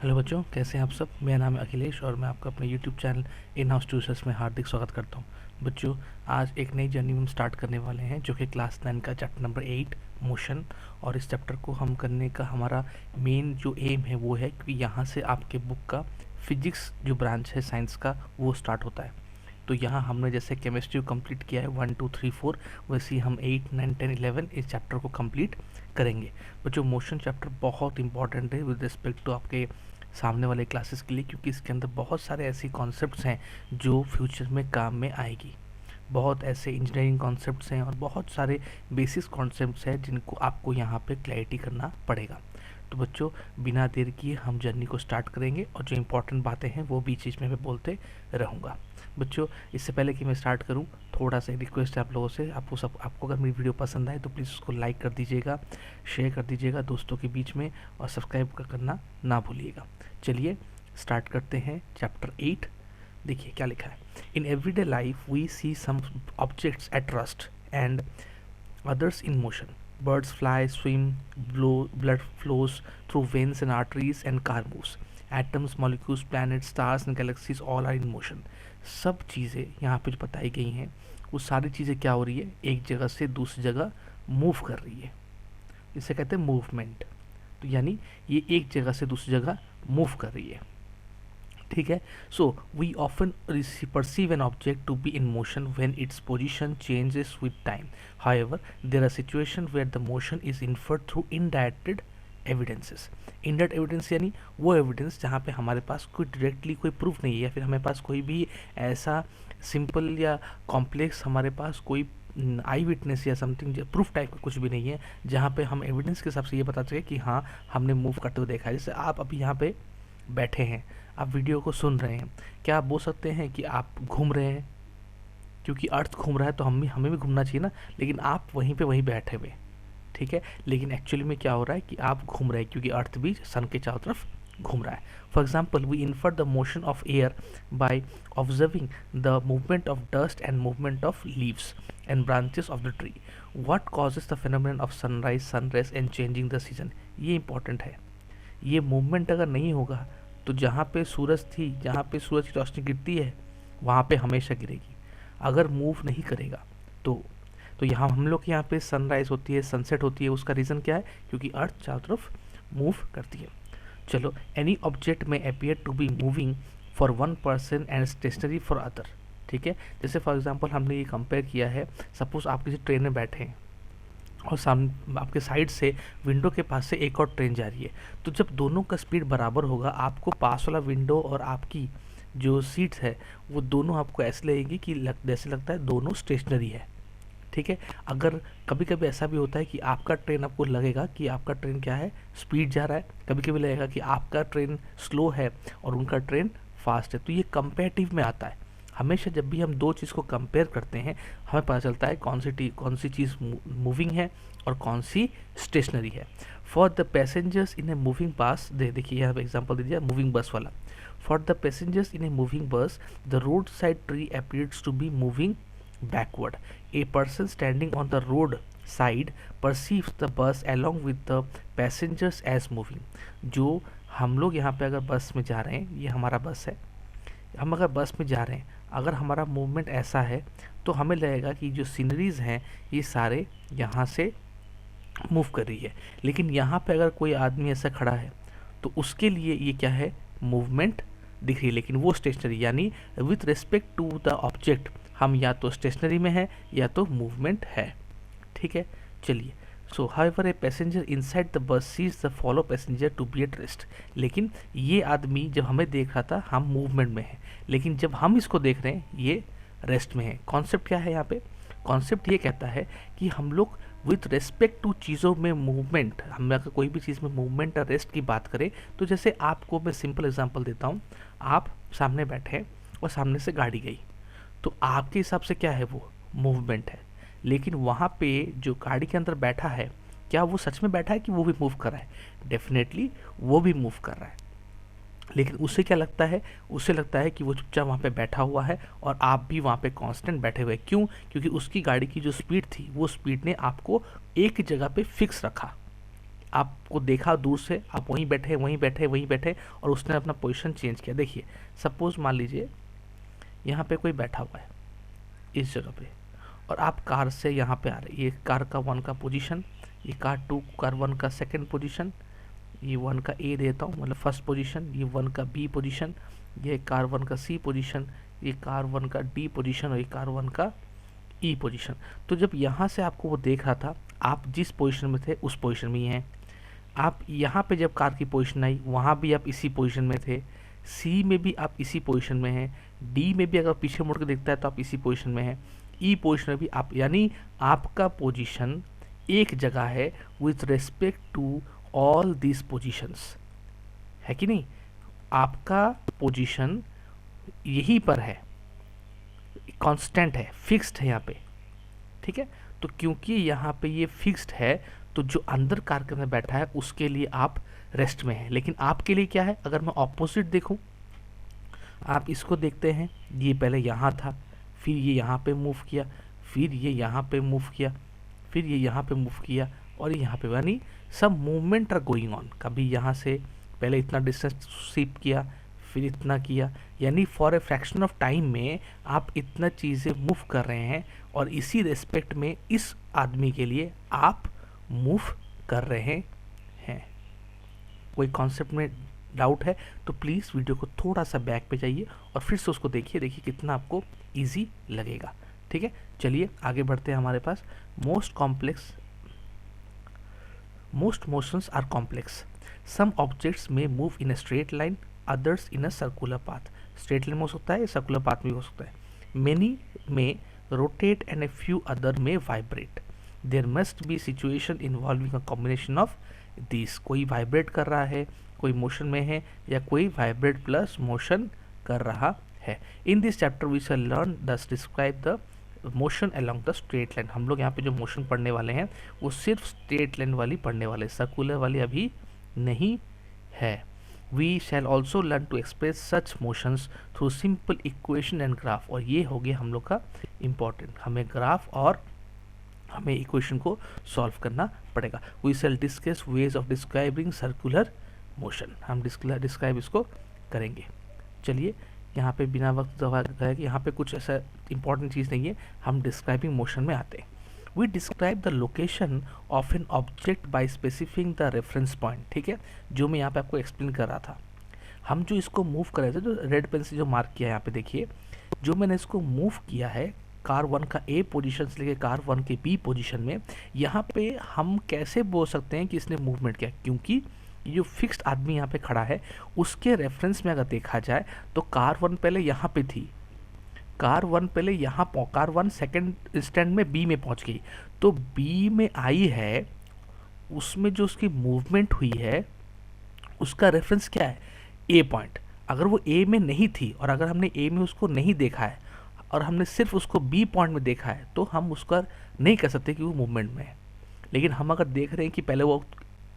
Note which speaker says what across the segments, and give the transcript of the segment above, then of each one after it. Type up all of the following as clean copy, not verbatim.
Speaker 1: Hello बच्चों, कैसे हैं आप सब। मेरा नाम है अखिलेश और मैं आपका अपने YouTube channel in house tutors में हार्दिक स्वागत करता हूं। बच्चों, आज एक नई जर्नी हम स्टार्ट करने वाले हैं जो कि क्लास 9 का चैप्टर नंबर 8 मोशन। और इस चैप्टर को हम करने का हमारा मेन जो एम है वो है कि यहाँ से आपके बुक का फिजिक्स जो ब्रांच है साइंस का वो स्टार्ट होता है। तो यहाँ हमने जैसे केमिस्ट्री को कंप्लीट किया है 1 2 3 4, वैसे ही हम 8 9 10 11 इस चैप्टर को कंप्लीट करेंगे। बच्चों, मोशन चैप्टर बहुत इंपॉर्टेंट है विद रिस्पेक्ट टू आपके सामने वाले क्लासेस के लिए, क्योंकि इसके अंदर बहुत सारे ऐसे कॉन्सेप्ट्स हैं जो फ्यूचर में काम में आएगी। बहुत ऐसे इंजीनियरिंग कॉन्सेप्ट्स हैं और बहुत सारे बेसिक कॉन्सेप्ट्स हैं जिनको आपको यहाँ पे क्लैरिटी करना पड़ेगा। तो बच्चों, बिना देर किए हम जर्नी को स्टार्ट करेंगे और जो इंपॉर्टेंट बातें हैं वो बीच बीच में मैं बोलते रहूँगा। बच्चों, इससे पहले कि मैं स्टार्ट करूं, थोड़ा सा रिक्वेस्ट है आप लोगों से। आपको अगर मेरी वीडियो पसंद आए तो प्लीज़ उसको लाइक कर दीजिएगा, शेयर कर दीजिएगा दोस्तों के बीच में और सब्सक्राइब करना ना भूलिएगा। चलिए स्टार्ट करते हैं चैप्टर 8। देखिए क्या लिखा है। In everyday life we see some objects at rest and others in motion. Birds fly, swim, blood flows through veins and arteries, and car moves. Atoms, molecules, planets, stars and galaxies all are in motion. सब चीज़ें यहाँ पे जो बताई गई हैं वो सारी चीज़ें क्या हो रही है, एक जगह से दूसरी जगह मूव कर रही है। इसे कहते हैं मूवमेंट। तो यानी ये एक जगह से दूसरी जगह मूव कर रही है। ठीक है। So we often perceive an object to be in motion when its position changes with time. However, there are situations where the motion is inferred through indirected evidences. Indirect evidence यानी वो evidence जहाँ पे हमारे पास कोई directly कोई proof नहीं है, या फिर हमारे पास कोई भी ऐसा सिंपल या कॉम्प्लेक्स हमारे पास कोई आई विटनेस या समथिंग प्रूफ टाइप का कुछ भी नहीं है, जहाँ पे हम एविडेंस के हिसाब से ये बता सके कि हाँ हमने मूव करते हुए देखा है। जैसे आप अभी यहाँ पे बैठे हैं, आप वीडियो को सुन रहे हैं, क्या आप बोल सकते हैं कि आप घूम रहे हैं? क्योंकि अर्थ घूम रहा है तो हमें भी घूमना चाहिए ना, लेकिन आप वहीं बैठे हुए। ठीक है, लेकिन एक्चुअली में क्या हो रहा है कि आप घूम रहे हैं क्योंकि अर्थ भी सन के चारों तरफ घूम रहा है। For example, we infer the motion of air by observing the movement of dust and movement of leaves and branches of the tree. What causes the phenomenon of sunrise, sunrays and changing the season. ये important है। ये movement अगर नहीं होगा तो जहाँ पे सूरज थी, जहाँ पे सूरज की रोशनी गिरती है वहाँ पे हमेशा गिरेगी। अगर मूव नहीं करेगा तो यहाँ हम लोग के यहाँ पे सनराइज होती है, सनसेट होती है। उसका रीज़न क्या है? क्योंकि अर्थ चारों तरफ मूव करती है। चलो, any object may appear to be moving for one person and stationary for other. ठीक है, जैसे फॉर एग्जांपल हमने ये कंपेयर किया है, सपोज आप किसी ट्रेन में बैठे हैं और सामने आपके साइड से विंडो के पास से एक और ट्रेन जा रही है। तो जब दोनों का स्पीड बराबर होगा, आपको पास वाला विंडो और आपकी जो सीट्स है वो दोनों आपको ऐसे लगेगी कि जैसे लगता है दोनों स्टेशनरी है। ठीक है। अगर कभी कभी ऐसा भी होता है कि आपका ट्रेन, आपको लगेगा कि आपका ट्रेन क्या है, स्पीड जा रहा है, कभी कभी लगेगा कि आपका ट्रेन स्लो है और उनका ट्रेन फास्ट है। तो ये कंपेरेटिव में आता है। हमेशा जब भी हम दो चीज़ को कंपेयर करते हैं हमें पता चलता है कौन सी चीज़ मूविंग है और कौन सी स्टेशनरी है। For the passengers in a moving bus, देखिए यहाँ पे एग्जाम्पल दीजिए मूविंग बस वाला। For the passengers in a moving bus the road side tree appears to be moving backward. A person standing on the road side perceives the bus along with the passengers as moving. जो हम लोग यहाँ पे अगर बस में जा रहे हैं, ये हमारा बस है, हम अगर बस में जा रहे हैं, अगर हमारा मूवमेंट ऐसा है तो हमें लगेगा कि जो सीनरीज हैं ये सारे यहाँ से मूव कर रही है। लेकिन यहाँ पे अगर कोई आदमी ऐसा खड़ा है तो उसके लिए ये क्या है, मूवमेंट दिख रही है, लेकिन वो स्टेशनरी, यानी with respect to the object हम या तो स्टेशनरी में है या तो मूवमेंट है। ठीक है, चलिए। So however a passenger inside the bus sees the fellow passenger to be at rest. लेकिन ये आदमी जब हमें देख रहा था हम मूवमेंट में है, लेकिन जब हम इसको देख रहे हैं ये रेस्ट में है। कॉन्सेप्ट क्या है यहाँ पे? कॉन्सेप्ट ये कहता है कि हम लोग विथ रेस्पेक्ट टू चीज़ों में मूवमेंट, हम अगर कोई भी चीज़ में मूवमेंट और रेस्ट की बात करें तो जैसे आपको मैं सिंपल एग्जांपल देता हूँ। आप सामने बैठे हैं और सामने से गाड़ी गई, तो आपके हिसाब से क्या है, वो मूवमेंट है। लेकिन वहाँ पे जो गाड़ी के अंदर बैठा है, क्या वो सच में बैठा है कि वो भी मूव कर रहा है? डेफिनेटली वो भी मूव कर रहा है। लेकिन उससे क्या लगता है, उससे लगता है कि वो चुपचाप वहाँ पे बैठा हुआ है और आप भी वहाँ पे कांस्टेंट बैठे हुए। क्यों? क्योंकि उसकी गाड़ी की जो स्पीड थी वो स्पीड ने आपको एक जगह पे फिक्स रखा। आपको देखा दूर से, आप वहीं बैठे वहीं बैठे वहीं बैठे और उसने अपना पोजीशन चेंज किया। देखिए सपोज मान लीजिए यहाँ पे कोई बैठा हुआ है इस जगह पे, और आप कार से यहाँ पे आ रहे हैं। ये कार का 1 का पोजीशन, ये कार 1 का सेकंड पोजीशन, ये 1 का ए देता हूँ मतलब फर्स्ट पोजीशन, ये 1 का बी पोजीशन, ये कार 1 का सी पोजीशन, ये कार 1 का डी पोजीशन और ये कार 1 का ई पोजीशन। तो जब यहाँ से आपको वो देख रहा था, आप जिस पोजीशन में थे उस पोजीशन में ही हैं। आप यहाँ पे जब कार की पोजीशन आई वहाँ भी आप इसी पोजीशन में थे, सी में भी आप इसी पोजीशन में हैं, डी में भी अगर पीछे मुड़ के देखता है तो आप इसी पोजीशन में हैं, ई पोजीशन में भी आप, यानी आपका पोजीशन एक जगह है with respect to all this positions, है कि नहीं? आपका पोजीशन यहीं पर है, कांस्टेंट है, फिक्स्ड है यहाँ पे, ठीक है। तो क्योंकि यहाँ पे ये फिक्स्ड है तो जो अंदर कार के अंदर बैठा है उसके लिए आप रेस्ट में हैं, लेकिन आपके लिए क्या है? अगर मैं ऑपोजिट देखूं, आप इसको देखते हैं, ये पहले यहाँ था, फिर ये यहाँ पे मूव किया, फिर ये यहाँ पे मूव किया, फिर ये यहाँ पे मूव किया और यहाँ पे, यानी सब मूवमेंट आर गोइंग ऑन। कभी यहाँ से पहले इतना डिस्टेंस शिफ्ट किया, फिर इतना किया, यानी for a fraction of time में आप इतना चीज़ें मूव कर रहे हैं और इसी रेस्पेक्ट में इस आदमी के लिए आप मूव कर रहे हैं। कोई कॉन्सेप्ट में डाउट है तो प्लीज़ वीडियो को थोड़ा सा बैक पे जाइए और फिर से उसको देखिए, देखिए कितना आपको इजी लगेगा, ठीक है। चलिए आगे बढ़ते हैं। हमारे पास most motions are complex. Some objects में move in a straight line, others in a circular path. Straight line में हो सकता है, सर्कुलर पाथ में हो सकता है। मेनी में rotate and a few other में vibrate. There must be situation involving a combination of this. कोई वाइब्रेट कर रहा है, कोई मोशन में है, या कोई वाइब्रेट प्लस मोशन कर रहा है। In this chapter we shall learn thus describe the motion along the straight line. हम लोग यहाँ पे जो मोशन पढ़ने वाले हैं वो सिर्फ स्ट्रेट लाइन वाली पढ़ने वाले, सर्कुलर वाली अभी नहीं है। We shall also learn to express such motions through simple equation and graph. और ये हो गया हम लोग का इम्पॉर्टेंट, हमें ग्राफ और हमें इक्वेशन को सॉल्व करना पड़ेगा। We shall discuss ways of describing circular motion, हम डिस्क्राइब इसको करेंगे। चलिए यहाँ पे बिना वक्त गए कि यहाँ पे कुछ ऐसा इंपॉर्टेंट चीज़ नहीं है, हम डिस्क्राइबिंग मोशन में आते हैं। We describe the location of an object by specifying the reference point, ठीक है, जो मैं यहाँ पे आपको एक्सप्लेन कर रहा था। हम जो इसको मूव कर रहे थे, जो रेड पेन से जो मार्क किया है यहाँ पे देखिए, जो मैंने इसको मूव किया है कार 1 का ए पोजीशन से लेके कार 1 के बी पोजीशन में, यहाँ पे हम कैसे बोल सकते हैं कि इसने मूवमेंट किया? क्योंकि ये जो फिक्स्ड आदमी यहाँ पे खड़ा है उसके रेफरेंस में अगर देखा जाए तो कार 1 पहले यहाँ पे थी, कार 1 पहले यहाँ कार 1 सेकेंड इंस्टेंट में बी में पहुँच गई, तो बी में आई है, उसमें जो उसकी मूवमेंट हुई है उसका रेफरेंस क्या है? ए पॉइंट। अगर वो ए में नहीं थी और अगर हमने ए में उसको नहीं देखा है और हमने सिर्फ उसको बी पॉइंट में देखा है तो हम उसका नहीं कह सकते कि वो मूवमेंट में है। लेकिन हम अगर देख रहे हैं कि पहले वो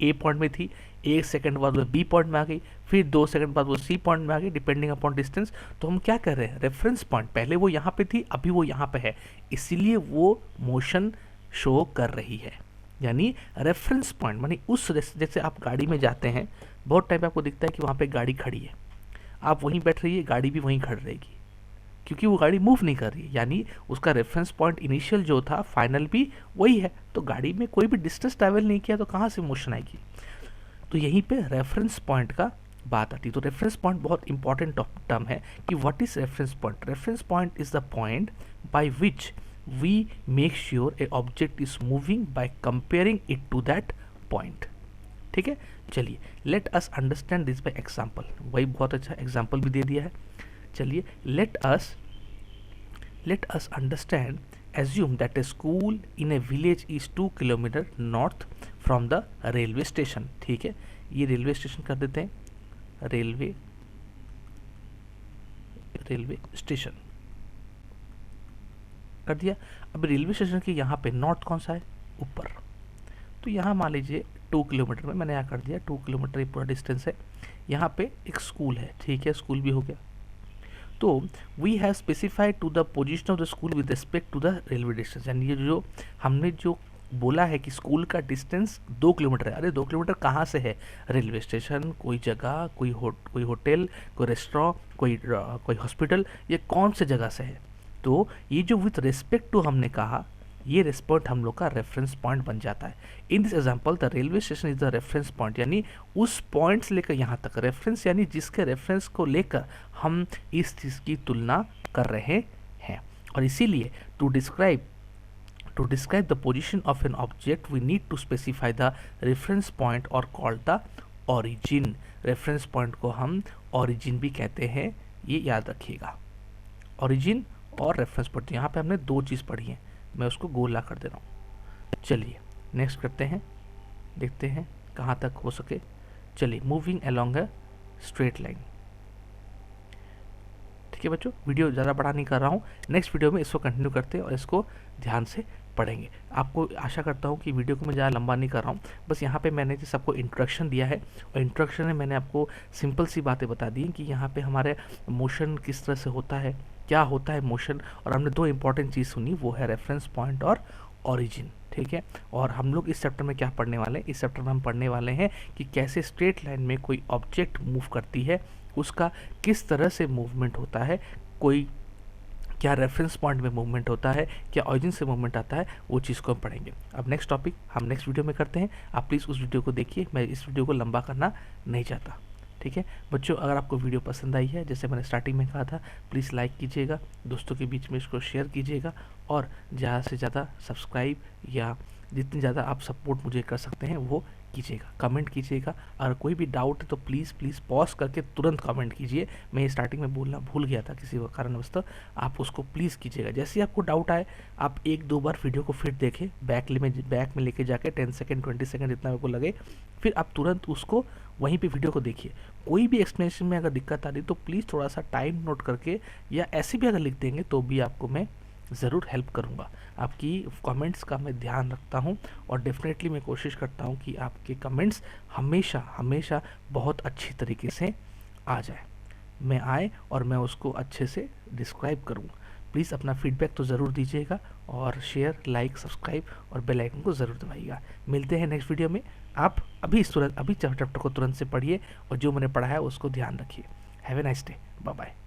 Speaker 1: ए पॉइंट में थी, 1 सेकंड बाद वो बी पॉइंट में आ गई, फिर 2 सेकंड बाद वो सी पॉइंट में आ गई, डिपेंडिंग अपॉन डिस्टेंस, तो हम क्या कर रहे हैं? रेफरेंस पॉइंट, पहले वो यहाँ पे थी अभी वो यहाँ पे है, इसीलिए वो मोशन शो कर रही है। यानी रेफरेंस पॉइंट मानी उस, जैसे आप गाड़ी में जाते हैं, बहुत टाइम पे आपको दिखता है कि वहाँ पे गाड़ी खड़ी है, आप वहीं बैठ रही है, गाड़ी भी वहीं खड़ी रहेगी क्योंकि वो गाड़ी मूव नहीं कर रही है, यानी उसका रेफरेंस पॉइंट इनिशियल जो था फाइनल भी वही है। तो गाड़ी में कोई भी डिस्टेंस ट्रैवल नहीं किया तो कहाँ से मोशन आएगी? तो यहीं पे रेफरेंस पॉइंट का बात आती है। तो रेफरेंस पॉइंट बहुत इंपॉर्टेंट टर्म है कि what is reference point? Reference point is the point by which we make sure a object is moving by comparing it to that point, ठीक है। चलिए let us understand this by example. वही बहुत अच्छा example भी दे दिया है। चलिए let us understand. Assume that a school in a village is 2 kilometre north from the railway station, ठीक है। ये रेलवे स्टेशन कर देते हैं, रेलवे स्टेशन कर दिया। अब रेलवे स्टेशन के यहाँ पे नॉर्थ कौन सा है? ऊपर। तो यहाँ मान लीजिए 2 किलोमीटर में मैंने यहाँ कर दिया, 2 किलोमीटर ये पूरा डिस्टेंस है। यहाँ पे एक स्कूल है, ठीक है, स्कूल भी हो गया। तो we have specified to the position of the school with respect to the railway distance, यानी ये जो हमने जो बोला है कि स्कूल का डिस्टेंस 2 किलोमीटर है। अरे 2 किलोमीटर कहाँ से है? रेलवे स्टेशन, कोई जगह, कोई होटल, कोई रेस्टोरेंट, कोई हॉस्पिटल, ये कौन से जगह से है? तो ये जो विथ रिस्पेक्ट टू हमने कहा, ये रिस्पेक्ट हम लोग का रेफरेंस पॉइंट बन जाता है। In this example the railway station is the reference point, यानी उस पॉइंट से लेकर यहाँ तक रेफरेंस, यानी जिसके रेफरेंस को लेकर हम इस चीज़ की तुलना कर रहे हैं। और इसीलिए to describe the position of an object we need to specify the reference point or called the origin। reference point को हम origin भी कहते हैं, ये याद रखिएगा। origin और reference point, यहाँ पे हमने दो चीज़ पढ़ी है, मैं उसको गोला कर दे रहा हूँ। चलिए नेक्स्ट करते हैं, देखते हैं कहाँ तक हो सके। चलिए moving along a straight line। ठीक है बच्चों, वीडियो ज़्यादा बड़ा नहीं कर रहा हूँ, नेक्स्ट वीडियो में इसको कंटिन्यू करते हैं और इसको ध्यान से पढ़ेंगे। आपको आशा करता हूँ कि वीडियो को मैं ज़्यादा लंबा नहीं कर रहा हूँ, बस यहाँ पे मैंने जैसे आपको इंट्रोडक्शन दिया है, और इंट्रोडक्शन में मैंने आपको सिंपल सी बातें बता दी कि यहाँ पे हमारे मोशन किस तरह से होता है, क्या होता है मोशन, और हमने दो इंपॉर्टेंट चीज़ सुनी, वो है रेफरेंस पॉइंट और ओरिजिन। ठीक है, और हम लोग इस चैप्टर में क्या पढ़ने वाले हैं? इस चैप्टर में हम पढ़ने वाले हैं कि कैसे स्ट्रेट लाइन में कोई ऑब्जेक्ट मूव करती है, उसका किस तरह से मूवमेंट होता है, कोई क्या रेफरेंस पॉइंट में मूवमेंट होता है, क्या ऑरिजिन से मूवमेंट आता है, वो चीज़ को हम पढ़ेंगे। अब नेक्स्ट टॉपिक हम नेक्स्ट वीडियो में करते हैं, आप प्लीज़ उस वीडियो को देखिए, मैं इस वीडियो को लंबा करना नहीं चाहता। ठीक है बच्चों, अगर आपको वीडियो पसंद आई है, जैसे मैंने स्टार्टिंग में कहा था, प्लीज़ लाइक कीजिएगा, दोस्तों के बीच में इसको शेयर कीजिएगा, और ज़्यादा से ज़्यादा सब्सक्राइब या जितनी ज़्यादा आप सपोर्ट मुझे कर सकते हैं वो कीजिएगा, कमेंट कीजिएगा। अगर कोई भी डाउट है तो प्लीज़ पॉज करके तुरंत कमेंट कीजिए। मैं स्टार्टिंग में बोलना भूल गया था किसी कारणवश, आप उसको प्लीज़ कीजिएगा। जैसे ही आपको डाउट आए, आप एक दो बार वीडियो को फिर देखें, बैक में लेके जाके 10 सेकेंड 20 सेकेंड जितना आपको लगे, फिर आप तुरंत उसको वहीं पे वीडियो को देखिए। कोई भी एक्सप्लेनेशन में अगर दिक्कत आ रही तो प्लीज़ थोड़ा सा टाइम नोट करके, या ऐसे भी अगर लिख देंगे तो भी आपको मैं ज़रूर हेल्प करूँगा। आपकी कमेंट्स का मैं ध्यान रखता हूँ, और डेफिनेटली मैं कोशिश करता हूँ कि आपके कमेंट्स हमेशा बहुत अच्छी तरीके से आ आए और मैं उसको अच्छे से डिस्क्राइब करूँ। प्लीज़ अपना फीडबैक तो ज़रूर दीजिएगा, और शेयर, लाइक, सब्सक्राइब और बेल आइकन को ज़रूर दबाइएगा। मिलते हैं नेक्स्ट वीडियो में। आप अभी चैप्टर को तुरंत से पढ़िए, और जो मैंने पढ़ा है उसको ध्यान रखिए। Have a nice day, bye bye.